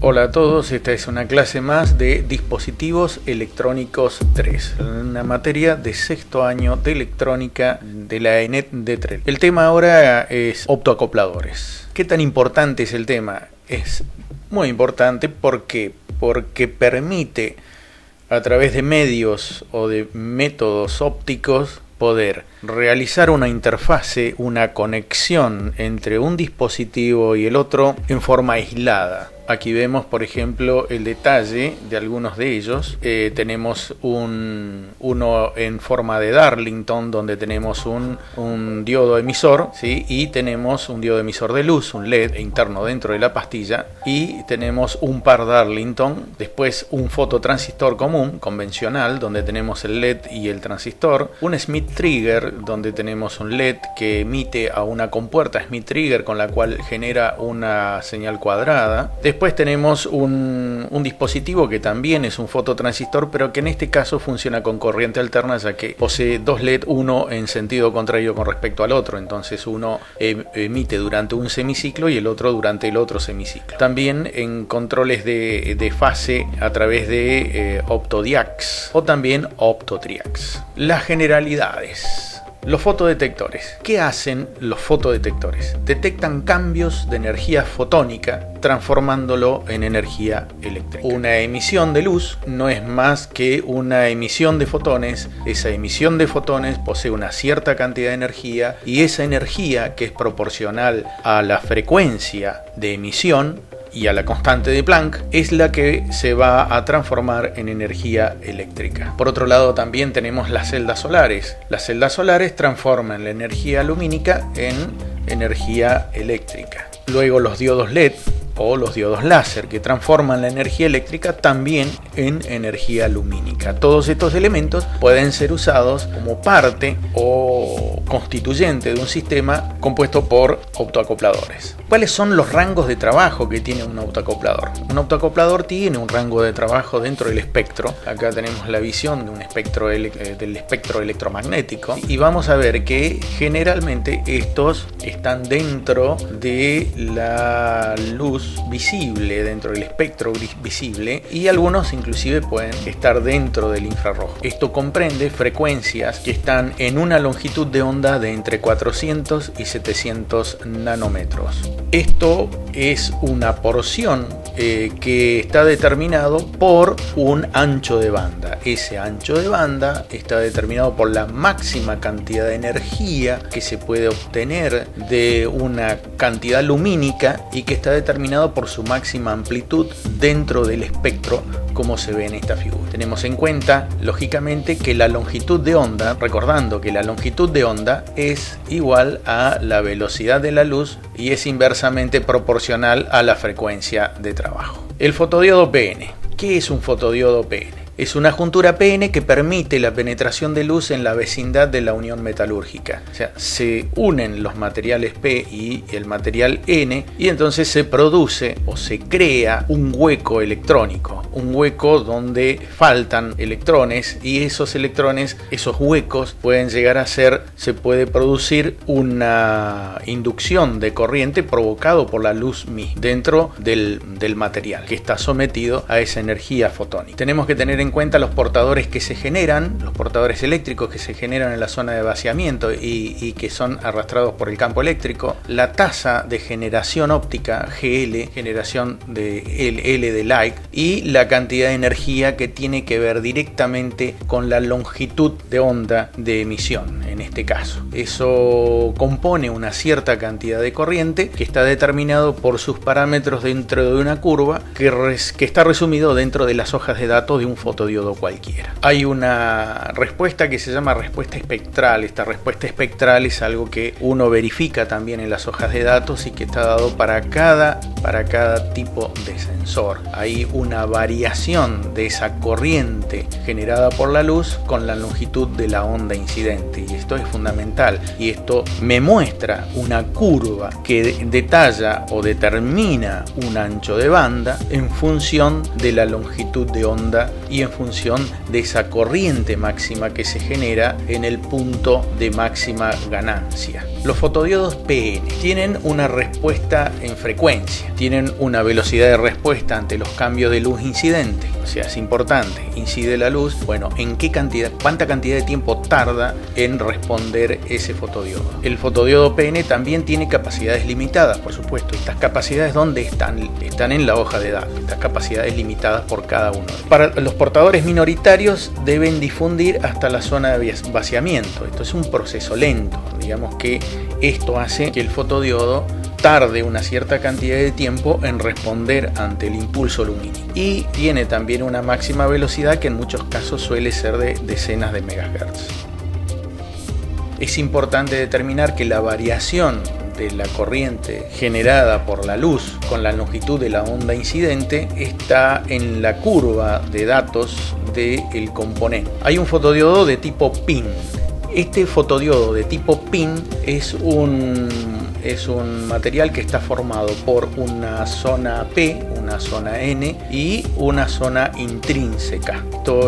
Hola a todos, esta es una clase más de Dispositivos Electrónicos 3, una materia de sexto año de electrónica de la ENET de Trelew. El tema ahora es optoacopladores. ¿Qué tan importante es el tema? Es muy importante porque permite a través de medios o de métodos ópticos poder realizar una interfase, una conexión entre un dispositivo y el otro en forma aislada. Aquí vemos, por ejemplo, el detalle de algunos de ellos. Tenemos uno en forma de Darlington, donde tenemos un diodo emisor, ¿sí? Y tenemos un diodo emisor de luz, un LED interno dentro de la pastilla, y tenemos un par Darlington, después un fototransistor común, convencional, donde tenemos el LED y el transistor, un Smith Trigger, donde tenemos un LED que emite a una compuerta Smith Trigger, con la cual genera una señal cuadrada. Después tenemos un dispositivo que también es un fototransistor, pero que en este caso funciona con corriente alterna, ya que posee dos LED, uno en sentido contrario con respecto al otro. Entonces uno emite durante un semiciclo y el otro durante el otro semiciclo. También en controles de fase a través de optodiacs o también optotriacs. Las generalidades. Los fotodetectores. ¿Qué hacen los fotodetectores? Detectan cambios de energía fotónica transformándolo en energía eléctrica. Una emisión de luz no es más que una emisión de fotones. Esa emisión de fotones posee una cierta cantidad de energía y esa energía, que es proporcional a la frecuencia de emisión y a la constante de Planck, es la que se va a transformar en energía eléctrica. Por otro lado, también tenemos las celdas solares. Las celdas solares transforman la energía lumínica en energía eléctrica. Luego los diodos LED o los diodos láser, que transforman la energía eléctrica también en energía lumínica. Todos estos elementos pueden ser usados como parte o constituyente de un sistema compuesto por optoacopladores. ¿Cuáles son los rangos de trabajo que tiene un optoacoplador? Un optoacoplador tiene un rango de trabajo dentro del espectro. Acá tenemos la visión de un espectro del espectro electromagnético y vamos a ver que generalmente estos están dentro de la luz visible, dentro del espectro visible, y algunos inclusive pueden estar dentro del infrarrojo. Esto comprende frecuencias que están en una longitud de onda de entre 400 y 700 nanómetros. Esto es una porción que está determinado por un ancho de banda. Ese ancho de banda está determinado por la máxima cantidad de energía que se puede obtener de una cantidad lumínica y que está determinado por su máxima amplitud dentro del espectro, como se ve en esta figura. Tenemos en cuenta, lógicamente, que la longitud de onda, recordando que la longitud de onda es igual a la velocidad de la luz y es inversamente proporcional a la frecuencia de trabajo. El fotodiodo PN. ¿Qué es un fotodiodo PN? Es una juntura PN que permite la penetración de luz en la vecindad de la unión metalúrgica. O sea, se unen los materiales P y el material N y entonces se produce o se crea un hueco electrónico. Un hueco donde faltan electrones y esos electrones, esos huecos pueden llegar a se puede producir una inducción de corriente provocado por la luz misma dentro del material que está sometido a esa energía fotónica. Tenemos que tener en cuenta los portadores que se generan, los portadores eléctricos que se generan en la zona de vaciamiento y que son arrastrados por el campo eléctrico, la tasa de generación óptica, GL, generación de L de light, y la cantidad de energía que tiene que ver directamente con la longitud de onda de emisión, en este caso. Eso compone una cierta cantidad de corriente que está determinado por sus parámetros dentro de una curva que está resumido dentro de las hojas de datos de un fotodiodo cualquiera. Hay una respuesta que se llama respuesta espectral. Esta respuesta espectral es algo que uno verifica también en las hojas de datos y que está dado para cada tipo de sensor. Hay una variación de esa corriente generada por la luz con la longitud de la onda incidente, y esto es fundamental, y esto me muestra una curva que detalla o determina un ancho de banda en función de la longitud de onda y en función de esa corriente máxima que se genera en el punto de máxima ganancia. Los fotodiodos PN tienen una respuesta en frecuencia, tienen una velocidad de respuesta ante los cambios de luz incidente. O sea, es importante, incide la luz, bueno, ¿en qué cantidad, cuánta cantidad de tiempo tarda en responder ese fotodiodo? El fotodiodo PN también tiene capacidades limitadas, por supuesto. Estas capacidades, ¿dónde están? Están en la hoja de datos, estas capacidades limitadas por cada uno. Para los portadores minoritarios deben difundir hasta la zona de vaciamiento. Esto es un proceso lento, digamos que esto hace que el fotodiodo tarde una cierta cantidad de tiempo en responder ante el impulso lumínico, y tiene también una máxima velocidad que en muchos casos suele ser de decenas de megahertz. Es importante determinar que la variación de la corriente generada por la luz con la longitud de la onda incidente está en la curva de datos del componente. Hay un fotodiodo de tipo PIN. Este fotodiodo de tipo PIN es un material que está formado por una zona P, una zona N y una zona intrínseca.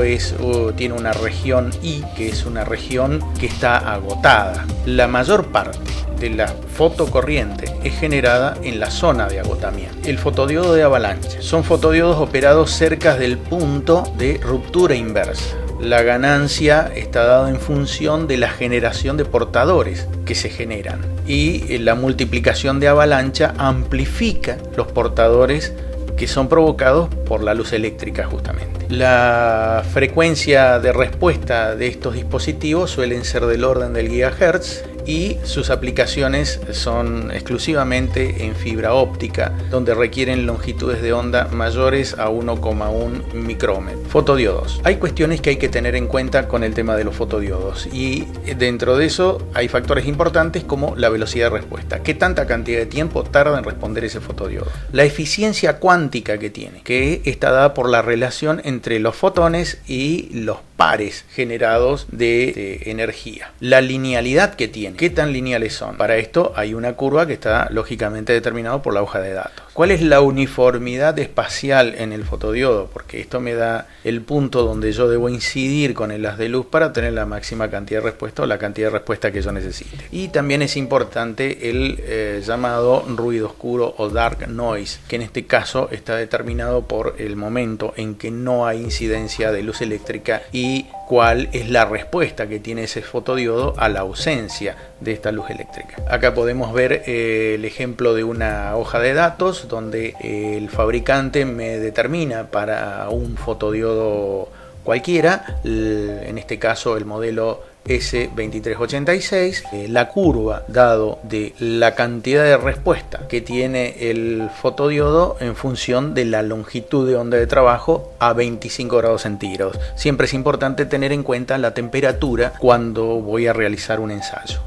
Esto tiene una región I, que es una región que está agotada. La mayor parte de la fotocorriente es generada en la zona de agotamiento. El fotodiodo de avalancha son fotodiodos operados cerca del punto de ruptura inversa. La ganancia está dada en función de la generación de portadores que se generan, y la multiplicación de avalancha amplifica los portadores que son provocados por la luz eléctrica justamente. La frecuencia de respuesta de estos dispositivos suelen ser del orden del gigahertz, y sus aplicaciones son exclusivamente en fibra óptica, donde requieren longitudes de onda mayores a 1,1 micrómetro. Fotodiodos. Hay cuestiones que hay que tener en cuenta con el tema de los fotodiodos, y dentro de eso hay factores importantes como la velocidad de respuesta. ¿Qué tanta cantidad de tiempo tarda en responder ese fotodiodo? La eficiencia cuántica que tiene, que está dada por la relación entre los fotones y los pares generados de energía. La linealidad que tiene, ¿qué tan lineales son? Para esto hay una curva que está lógicamente determinada por la hoja de datos. ¿Cuál es la uniformidad espacial en el fotodiodo? Porque esto me da el punto donde yo debo incidir con el haz de luz para tener la máxima cantidad de respuesta o la cantidad de respuesta que yo necesite. Y también es importante el llamado ruido oscuro o dark noise, que en este caso está determinado por el momento en que no hay incidencia de luz eléctrica y cuál es la respuesta que tiene ese fotodiodo a la ausencia de esta luz eléctrica. Acá podemos ver el ejemplo de una hoja de datos donde el fabricante me determina para un fotodiodo cualquiera, en este caso el modelo S2386, la curva dado de la cantidad de respuesta que tiene el fotodiodo en función de la longitud de onda de trabajo a 25 grados centígrados. Siempre es importante tener en cuenta la temperatura cuando voy a realizar un ensayo.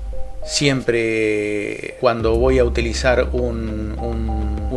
Siempre cuando voy a utilizar un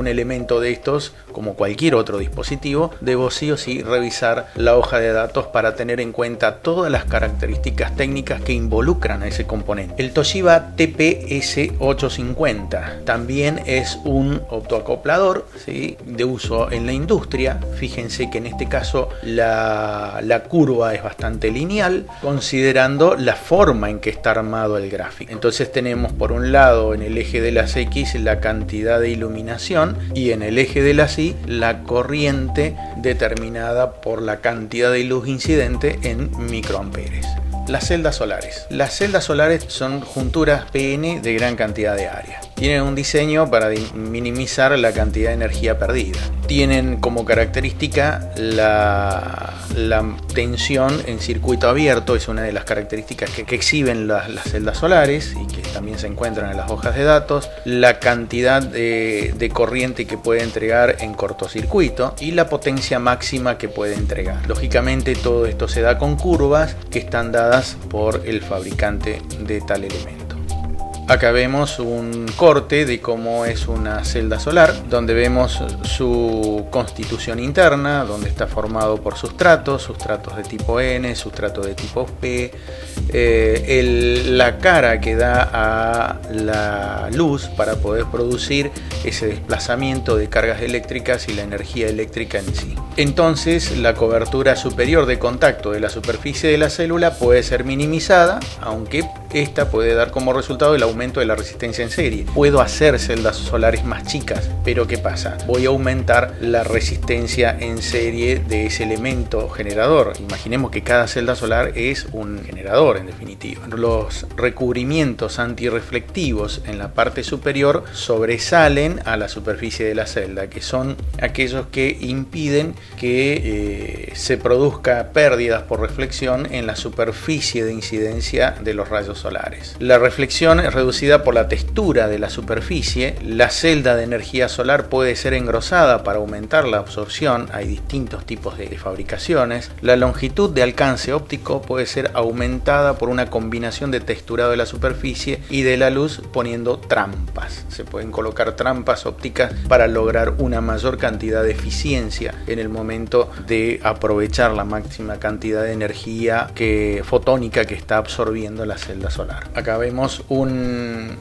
elemento de estos, como cualquier otro dispositivo, debo sí o sí revisar la hoja de datos para tener en cuenta todas las características técnicas que involucran a ese componente. El Toshiba TPS850 también es un optoacoplador, ¿sí?, de uso en la industria. Fíjense que en este caso la curva es bastante lineal, considerando la forma en que está armado el gráfico. Entonces tenemos por un lado en el eje de las X la cantidad de iluminación y en el eje de las Y la corriente determinada por la cantidad de luz incidente en microamperes. Las celdas solares. Las celdas solares son junturas PN de gran cantidad de área. Tienen un diseño para minimizar la cantidad de energía perdida. Tienen como característica la tensión en circuito abierto, es una de las características que exhiben las celdas solares y que también se encuentran en las hojas de datos. La cantidad de corriente que puede entregar en cortocircuito y la potencia máxima que puede entregar. Lógicamente todo esto se da con curvas que están dadas por el fabricante de tal elemento. Acá vemos un corte de cómo es una celda solar, donde vemos su constitución interna, donde está formado por sustratos de tipo N, sustratos de tipo P, la cara que da a la luz para poder producir ese desplazamiento de cargas eléctricas y la energía eléctrica en sí. Entonces, la cobertura superior de contacto de la superficie de la célula puede ser minimizada, aunque esta puede dar como resultado el aumento de la resistencia en serie. Puedo hacer celdas solares más chicas, pero ¿qué pasa? Voy a aumentar la resistencia en serie de ese elemento generador. Imaginemos que cada celda solar es un generador, en definitiva. Los recubrimientos antirreflectivos en la parte superior sobresalen a la superficie de la celda, que son aquellos que impiden que se produzca pérdidas por reflexión en la superficie de incidencia de los rayos solares. La reflexión es reducida por la textura de la superficie. La celda de energía solar puede ser engrosada para aumentar la absorción. Hay distintos tipos de fabricaciones. La longitud de alcance óptico puede ser aumentada por una combinación de texturado de la superficie y de la luz poniendo trampas. Se pueden colocar trampas ópticas para lograr una mayor cantidad de eficiencia en el momento de aprovechar la máxima cantidad de energía fotónica que está absorbiendo la celda solar. Acá vemos una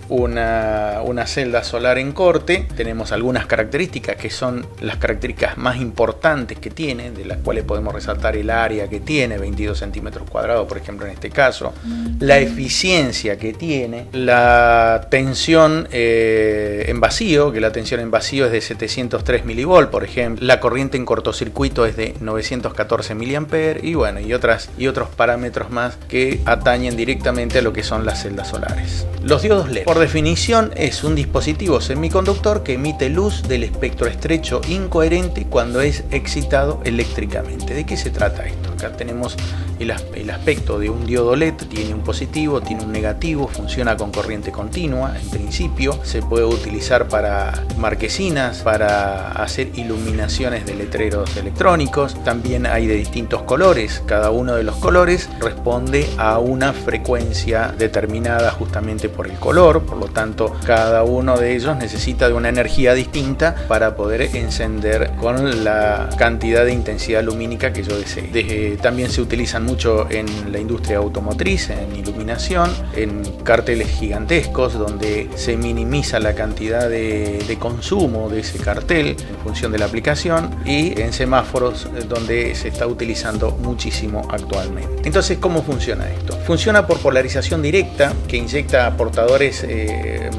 celda solar en corte. Tenemos algunas características que son las características más importantes que tiene, de las cuales podemos resaltar el área que tiene, 22 centímetros cuadrados por ejemplo en este caso, la eficiencia que tiene, la tensión en vacío, que la tensión en vacío es de 703 milivolt por ejemplo, la corriente en cortocircuito es de 914 miliamperes y bueno, y otros parámetros más que atañen directamente a lo que son las celdas solares. Los diodos LED, por definición, es un dispositivo semiconductor que emite luz del espectro estrecho incoherente cuando es excitado eléctricamente. ¿De qué se trata esto? Acá tenemos el aspecto de un diodo LED. Tiene un positivo, tiene un negativo, funciona con corriente continua. En principio se puede utilizar para marquesinas, para hacer iluminaciones de letreros electrónicos. También hay de distintos colores. Cada uno de los colores responde a una frecuencia determinada justamente por el color. Por lo tanto, cada uno de ellos necesita de una energía distinta para poder encender con la cantidad de intensidad lumínica que yo desee. También se utilizan mucho en la industria automotriz, en iluminación, en carteles gigantescos donde se minimiza la cantidad de consumo de ese cartel en función de la aplicación, y en semáforos donde se está utilizando muchísimo actualmente. Entonces, ¿cómo funciona esto? Funciona por polarización directa, que inyecta portadores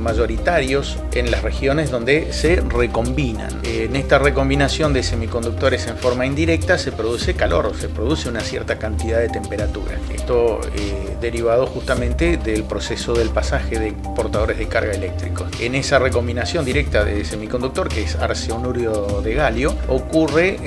mayoritarios en las regiones donde se recombinan. En esta recombinación de semiconductores en forma indirecta se produce calor, se produce una cierta cantidad de temperatura. Esto derivado justamente del proceso del pasaje de portadores de carga eléctricos. En esa recombinación directa de semiconductor, que es arsenuro de galio, ocurre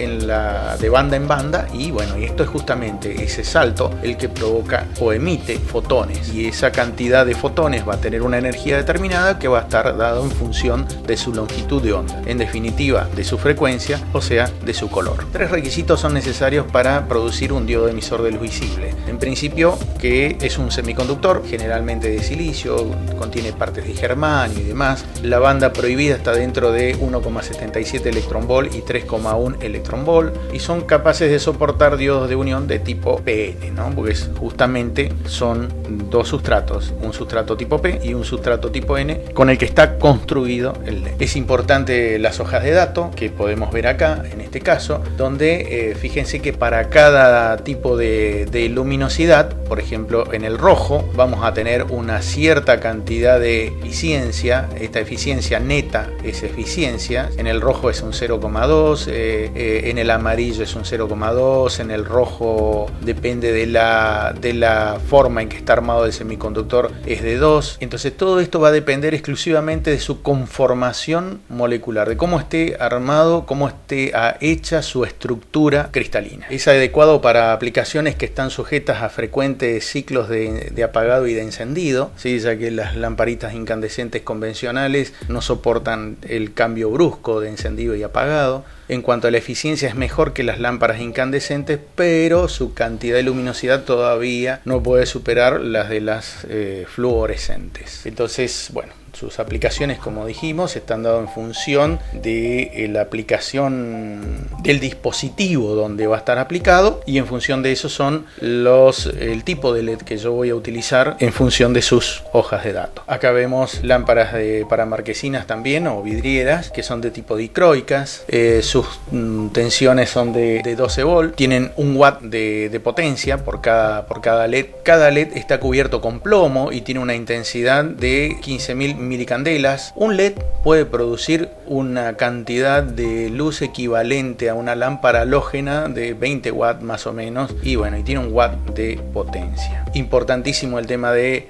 de banda en banda, y bueno, y esto es justamente ese salto el que provoca o emite fotones, y esa cantidad de fotones va a tener una energía determinada que va a estar dada en función de su longitud de onda, en definitiva de su frecuencia, o sea, de su color. Tres requisitos son necesarios para producir un diodo emisor de luz visible. En principio, que es un semiconductor, generalmente de silicio, contiene partes de germanio y demás. La banda prohibida está dentro de 1,77 electronvolt y 3,1 electronvolt, y son capaces de soportar diodos de unión de tipo PN, ¿no? Porque justamente son dos sustratos, un sustrato tipo P y un sustrato tipo N, con el que está construido el LED. Es importante las hojas de datos que podemos ver acá, en este caso, donde fíjense que para cada tipo de luminosidad, por ejemplo, en el rojo vamos a tener una cierta cantidad de eficiencia. Esta eficiencia neta es eficiencia. En el rojo es un 0,2, en el amarillo es un 0,2, en el rojo depende de la forma en que está armado el semiconductor, es de 2. Entonces todo esto va a depender exclusivamente de su conformación molecular, de cómo esté armado, cómo esté hecha su estructura cristalina. Es adecuado para aplicaciones que están sujetas a frecuentes ciclos de apagado y de encendido, ¿sí? Ya que las lamparitas incandescentes convencionales no soportan el cambio brusco de encendido y apagado. En cuanto a la eficiencia es mejor que las lámparas incandescentes, pero su cantidad de luminosidad todavía no puede superar las de las fluorescentes. Entonces, bueno, sus aplicaciones, como dijimos, están dadas en función de la aplicación del dispositivo donde va a estar aplicado, y en función de eso son el tipo de LED que yo voy a utilizar en función de sus hojas de datos. Acá vemos lámparas para marquesinas también, o vidrieras, que son de tipo dicroicas. Sus tensiones son de 12 volt, tienen 1 watt de potencia por cada LED. Cada LED está cubierto con plomo y tiene una intensidad de 15.000 milicandelas. Un LED puede producir una cantidad de luz equivalente a una lámpara halógena de 20 watts más o menos, y bueno, y tiene 1 watt de potencia. Importantísimo el tema de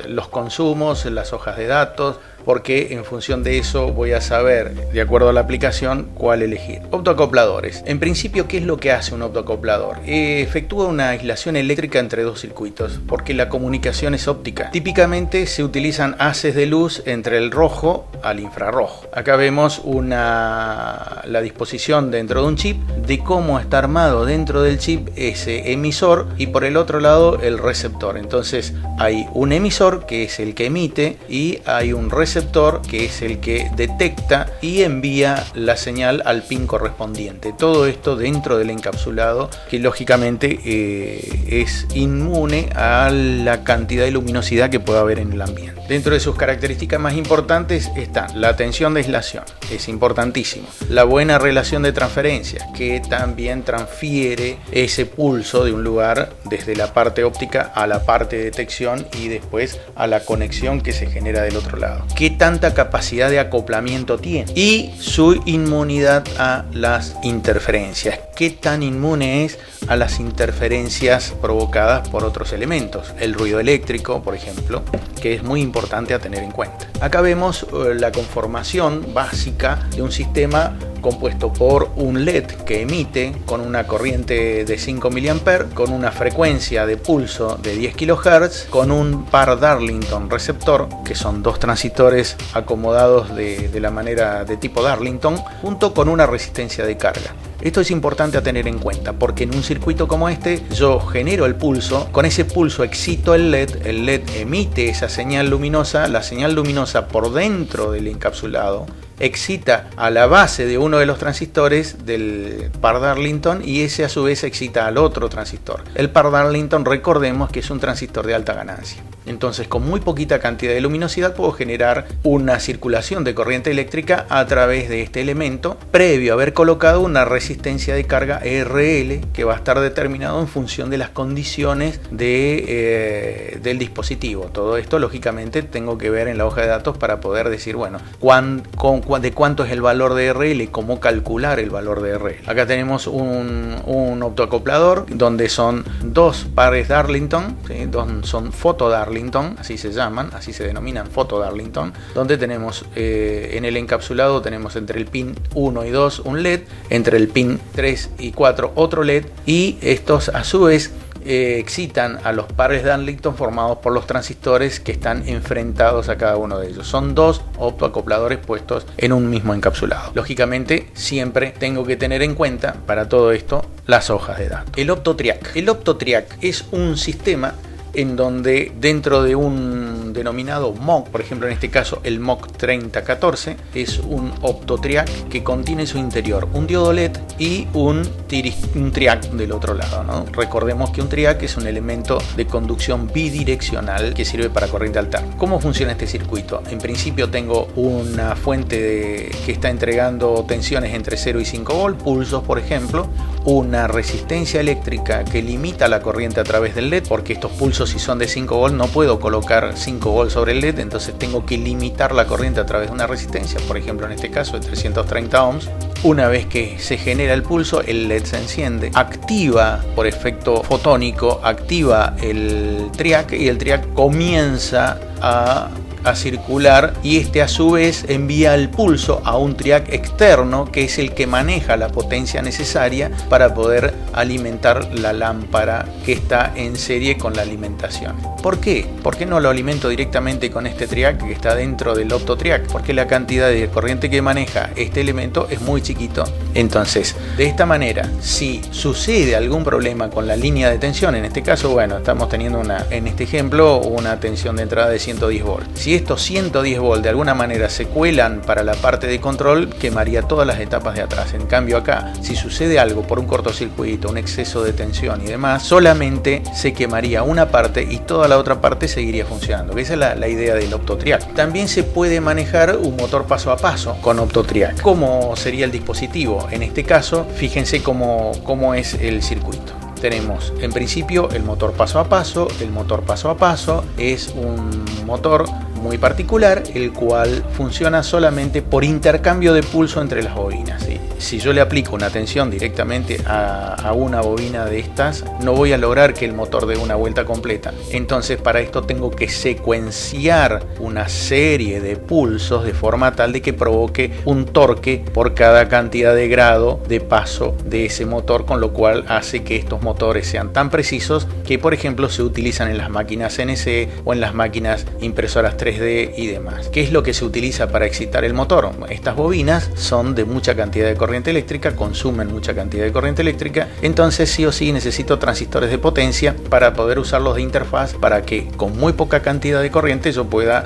los consumos, las hojas de datos, porque en función de eso voy a saber, de acuerdo a la aplicación, cuál elegir. Optoacopladores. En principio, ¿qué es lo que hace un optoacoplador? Efectúa una aislación eléctrica entre dos circuitos, porque la comunicación es óptica. Típicamente se utilizan haces de luz entre el rojo al infrarrojo. Acá vemos la disposición dentro de un chip de cómo está armado dentro del chip ese emisor, y por el otro lado el receptor. Entonces hay un emisor que es el que emite, y hay un receptor que es el que detecta y envía la señal al pin correspondiente. Todo esto dentro del encapsulado, que lógicamente es inmune a la cantidad de luminosidad que pueda haber en el ambiente. Dentro de sus características más importantes está la tensión de aislación, es importantísimo. La buena relación de transferencia, que también transfiere ese pulso de un lugar desde la parte óptica a la parte de detección y después a la conexión que se genera del otro lado. ¿Qué tanta capacidad de acoplamiento tiene? Y su inmunidad a las interferencias. ¿Qué tan inmune es a las interferencias provocadas por otros elementos? El ruido eléctrico, por ejemplo, que es muy importante a tener en cuenta. Acá vemos la conformación básica de un sistema compuesto por un LED que emite con una corriente de 5 mA, con una frecuencia de pulso de 10 kHz, con un par Darlington receptor, que son dos transistores acomodados de la manera de tipo Darlington, junto con una resistencia de carga. Esto es importante a tener en cuenta, porque en un circuito como este yo genero el pulso, con ese pulso excito el LED emite esa señal luminosa, la señal luminosa por dentro del encapsulado excita a la base de uno de los transistores del par Darlington, y ese a su vez excita al otro transistor. El par Darlington, recordemos que es un transistor de alta ganancia. Entonces, con muy poquita cantidad de luminosidad puedo generar una circulación de corriente eléctrica a través de este elemento, previo a haber colocado una resistencia de carga RL, que va a estar determinado en función de las condiciones del dispositivo. Todo esto, lógicamente, tengo que ver en la hoja de datos para poder decir, bueno, de cuánto es el valor de RL, cómo calcular el valor de RL. Acá tenemos un optoacoplador donde son dos pares Darlington, ¿sí? Son foto Darlington, así se llaman, así se denominan, foto Darlington, donde tenemos en el encapsulado tenemos entre el pin 1 y 2 un LED, entre el pin 3 y 4 otro LED, y estos a su vez excitan a los pares Darlington formados por los transistores que están enfrentados a cada uno de ellos. Son dos optoacopladores puestos en un mismo encapsulado. Lógicamente, siempre tengo que tener en cuenta para todo esto las hojas de datos. El OptoTriac. El OptoTriac es un sistema en donde dentro de un denominado MOC, por ejemplo en este caso el MOC 3014, es un OptoTriac que contiene en su interior un diodo LED y un triac del otro lado, ¿no? Recordemos que un triac es un elemento de conducción bidireccional que sirve para corriente alterna. ¿Cómo funciona este circuito? En principio tengo una fuente que está entregando tensiones entre 0 y 5 volt, pulsos por ejemplo, una resistencia eléctrica que limita la corriente a través del LED, porque estos pulsos, si son de 5 volt, no puedo colocar 5 volt sobre el LED, entonces tengo que limitar la corriente a través de una resistencia, por ejemplo en este caso de 330 ohms. Una vez que se genera el pulso, el LED se enciende, activa por efecto fotónico, activa el triac, y el triac comienza a a circular y este a su vez envía el pulso a un triac externo que es el que maneja la potencia necesaria para poder alimentar la lámpara que está en serie con la alimentación. ¿Por qué? ¿Por qué no lo alimento directamente con este triac que está dentro del OptoTriac? Porque la cantidad de corriente que maneja este elemento es muy chiquito. Entonces, de esta manera, si sucede algún problema con la línea de tensión, en este caso, bueno, estamos teniendo en este ejemplo una tensión de entrada de 110 volts. Si estos 110 volts de alguna manera se cuelan para la parte de control, quemaría todas las etapas de atrás. En cambio acá, si sucede algo por un cortocircuito, un exceso de tensión y demás, solamente se quemaría una parte y toda la otra parte seguiría funcionando. Esa es la idea del OptoTriac. También se puede manejar un motor paso a paso con OptoTriac. ¿Cómo sería el dispositivo? En este caso, fíjense cómo es el circuito. Tenemos en principio el motor paso a paso. El motor paso a paso es un motor muy particular, el cual funciona solamente por intercambio de pulso entre las bobinas, ¿sí? Si yo le aplico una tensión directamente a una bobina de estas, no voy a lograr que el motor dé una vuelta completa. Entonces para esto tengo que secuenciar una serie de pulsos de forma tal de que provoque un torque por cada cantidad de grado de paso de ese motor, con lo cual hace que estos motores sean tan precisos que, por ejemplo, se utilizan en las máquinas CNC o en las máquinas impresoras 3D y demás. ¿Qué es lo que se utiliza para excitar el motor? Estas bobinas son de mucha cantidad de corriente eléctrica, consumen mucha cantidad de corriente eléctrica, entonces sí o sí necesito transistores de potencia para poder usarlos de interfaz, para que con muy poca cantidad de corriente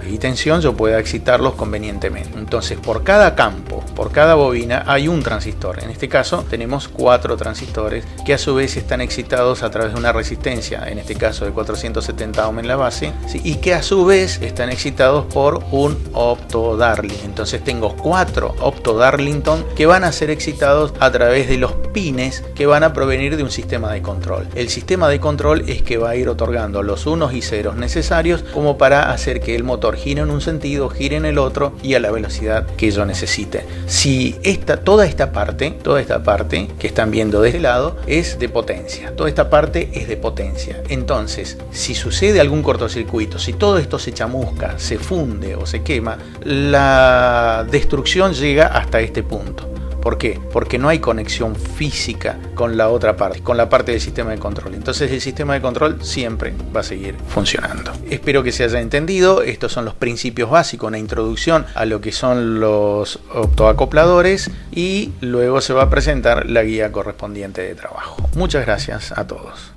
y tensión yo pueda excitarlos convenientemente. Entonces por cada campo, por cada bobina hay un transistor. En este caso tenemos 4 transistores que a su vez están excitados a través de una resistencia, en este caso de 470 ohm en la base, ¿sí? Y que a su vez están excitados por un OptoDarling. Entonces tengo 4 OptoDarlington que van a ser excitados a través de los pines que van a provenir de un sistema de control. El sistema de control es que va a ir otorgando los unos y ceros necesarios como para hacer que el motor gire en un sentido, gire en el otro y a la velocidad que yo necesite. Si toda esta parte que están viendo de este lado es de potencia, toda esta parte es de potencia. Entonces, si sucede algún cortocircuito, si todo esto se chamusca, se funde o se quema, la destrucción llega hasta este punto. ¿Por qué? Porque no hay conexión física con la otra parte, con la parte del sistema de control. Entonces el sistema de control siempre va a seguir funcionando. Espero que se haya entendido. Estos son los principios básicos, una introducción a lo que son los optoacopladores, y luego se va a presentar la guía correspondiente de trabajo. Muchas gracias a todos.